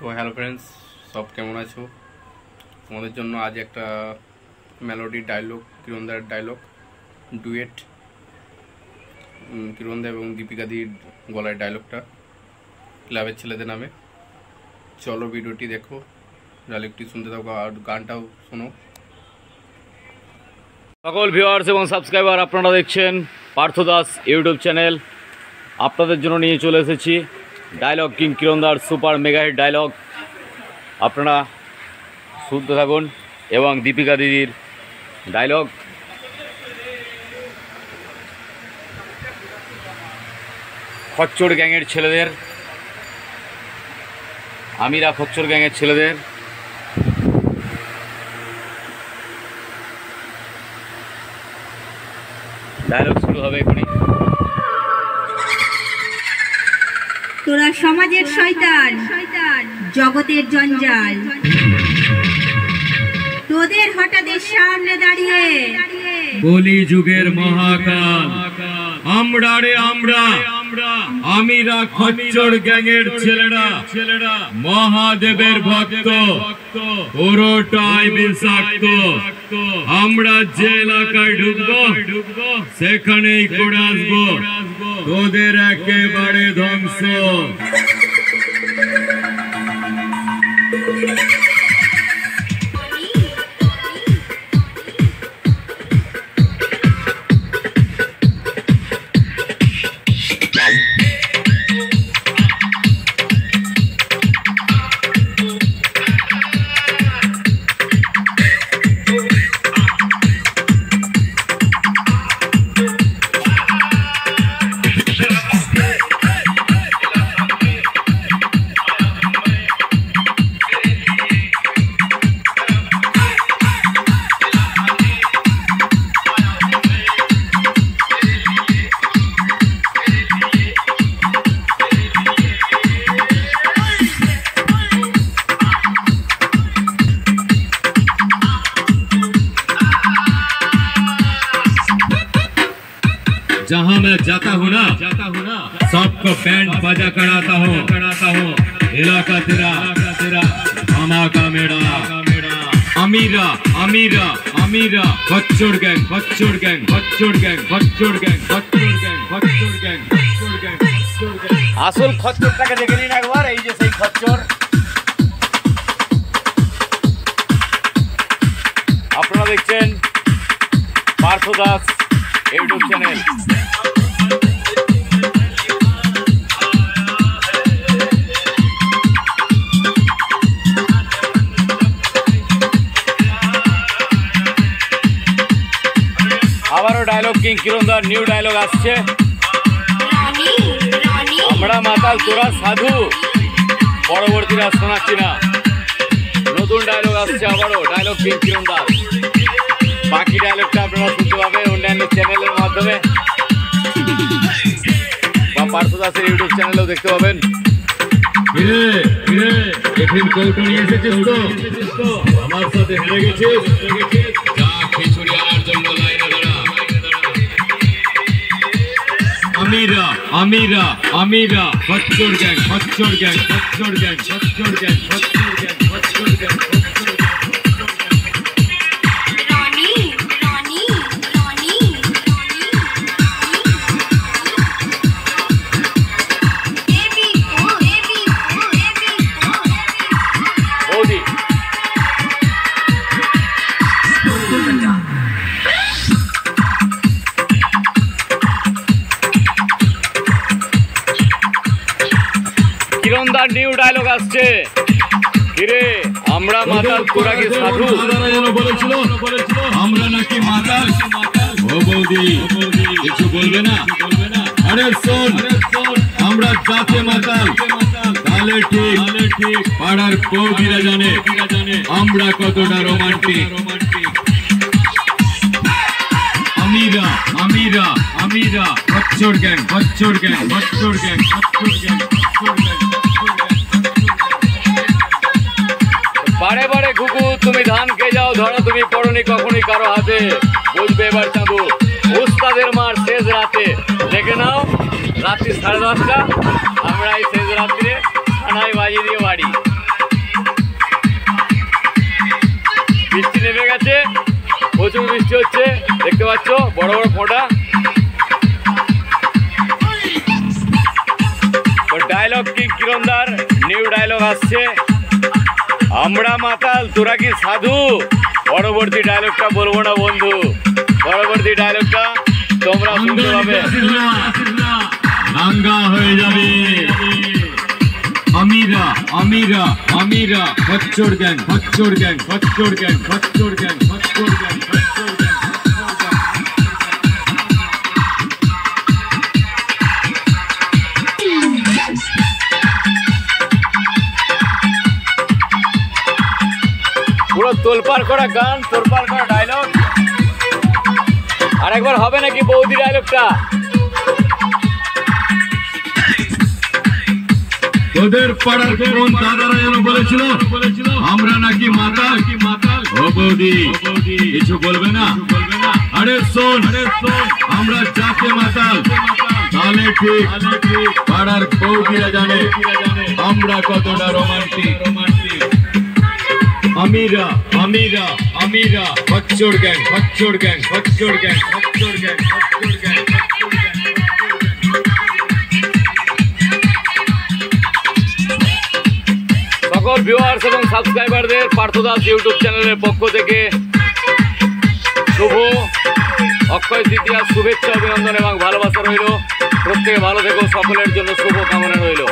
তো hello friends, সব কেমন আছো? তোমাদের জন্য আজ একটা মেলোডি ডায়লগ, কিরণদার ডায়লগ ডুয়েট, কিরণদা এবং দীপিকাদির গলায় ডায়লগটা ক্লাবের ছেলেদের নামে। চলো ভিডিওটি দেখো, ডায়লগটি শুনতে থাকো আর গানটাও শোনো। সকল ভিউয়ার্স এবং সাবস্ক্রাইবার, আপনারা দেখছেন পার্থ দাস ইউটিউব চ্যানেল। আপনাদের জন্য নিয়ে চলে এসেছি ডায়লগ কিং কিরণদার সুপার মেগা হিট ডায়লগ। আপনারা শুনতে থাকুন এবং দীপিকা দিদির ডায়লগ। খচ্চর গ্যাংয়ের ছেলেদের, আমিরা খচ্চর গ্যাংয়ের ছেলেদের ডায়লগ শুরু হবে এখনই। তোরা সমাজের শয়তান, জগতের জঞ্জাল, তোদের হঠাৎ সামনে দাঁড়িয়ে বলি যুগের মহাকাল আমরা রে আমরা আমিরা খচ্চর গ্যাংয়ের ছেলেরা মহাদেবের ভক্ত, পুরোটাই বিষাক্ত। আমরা যে এলাকায় ঢুকবো সেখানেই করে আসবো তোদের একেবারে ধ্বংস। जहाँ मैं जाता हूँ ना सबको बैंड बजा कराता हूँ। इलाका तेरा धमाका मेरा। अमीरा अमीरा अमीरा खच्चर गैंग खच्चर गैंग खच्चर गैंग खच्चर गैंग खच्चर गैंग खच्चर गैंग खच्चर गैंग खच्चर गैंग। আসল খচ্চরটাকে দেখে নিন একবার। এই যে সেই খচ্চর। আপনারা দেখছেন পার্থ দাস ইউটিউব চ্যানেল। আবারও ডায়লগ কিং কিরণদার নিউ ডায়লগ আসছে। আমরা মাতাল তোরা সাধু, পরবর্তীরা শোনাচ্ছি না। নতুন ডায়লগ আসছে আবারও ডায়লগ কিং কিরণদার। বাকি ডায়লগটা আপনারা শুনতে পাবেন অন্যান্য চ্যানেলের মাধ্যমে বা পার্থ দাসের ইউটিউব চ্যানেলেও দেখতে পাবেন। এখন কৌটো নিয়ে এসেছিস তো আমার সাথে হেরে গেছিস। যা খিচুড়ি আনার জন্য লাইনে দাঁড়া। আমিরা আমিরা আমিরা খচ্চর গ্যাং খচ্চর গ্যাং খচ্চর গ্যাং খচ্চর গ্যাং খচ্চর গ্যাং খচ্চর গ্যাং। কিরণদার নিউ ডায়লগ আসছে। কিরে আমরা মাতাল তোরা কি সাধু? বলেছিল আমরা নাকি মাতাল। ও বৌদি কিছু বলবে না? আরে শোন, আমরা জাতে মাতাল। তাহলে ঠিক পাড়ার বৌদিরা জানে আমরা কতটা রোমান্টিক। আমিরা আমিরা আমিরা খচ্চর গ্যাং খচ্চর গ্যাং খচ্চর গ্যাং খচ্চর গ্যাং খচ্চর গ্যাং। বারে বারে ঘুঘু তুমি ধান খেয়ে যাও, ধরো তুমি পড়নি কখনই কারো হাতে। বুঝবে এবার চাঁদু উস্তাদের মার শেষ রাতে। দেখে নাও রাত্রি 10:30, আমরা এই শেষ রাত্রে থানায় বাজিয়ে দিয়ে বাড়ি। পাচ্ছ, বড় বড় ফোঁটা। তো ডায়লগ কিং কিরণদার নিউ ডায়লগ আসছে, আমরা মাতাল তোরা কি সাধু। পরবর্তী ডায়লগটা বলবো না বন্ধু, পরবর্তী ডায়লগটা তোমরা শুনতে পাবে। নাঙ্গা হয়ে যাবে আমিরা আমিরা আমিরা খচ্চর গ্যাং খচ্চর গ্যাং খচ্চর গ্যাং খচ্চর গ্যাং খচ্চর গ্যাং খচ্চর গ্যাং। পুরো তোলপাড় করা গান, তোলপাড় করা ডায়লগ। আর একবার হবে নাকি বৌদি ডায়লগটা? তোদের পাড়ার কোন দাদারা যেন বলেছিল আমরা নাকি মাতাল ও বৌদি কিছু বলবে না? আরে শোন আমরা যাকে মাতাল তাহলে ঠিক পাড়ার বৌদিরা জানে আমরা কতটা রোমান্টিক। আমিরা আমিরা আমিরা খচ্চর গ্যাং খচ্চর গ্যাং খচ্চর গ্যাং খচ্চর গ্যাং খচ্চর গ্যাং। সকল ভিউয়ার্স এবং সাবস্ক্রাইবারদের পার্থ দাস ইউটিউব চ্যানেলের পক্ষ থেকে শুভ অক্ষয় তৃতীয়ার শুভেচ্ছা, অভিনন্দন এবং ভালোবাসা রইল। প্রত্যেকে ভালো থেকো, সকলের জন্য শুভ কামনা রইল।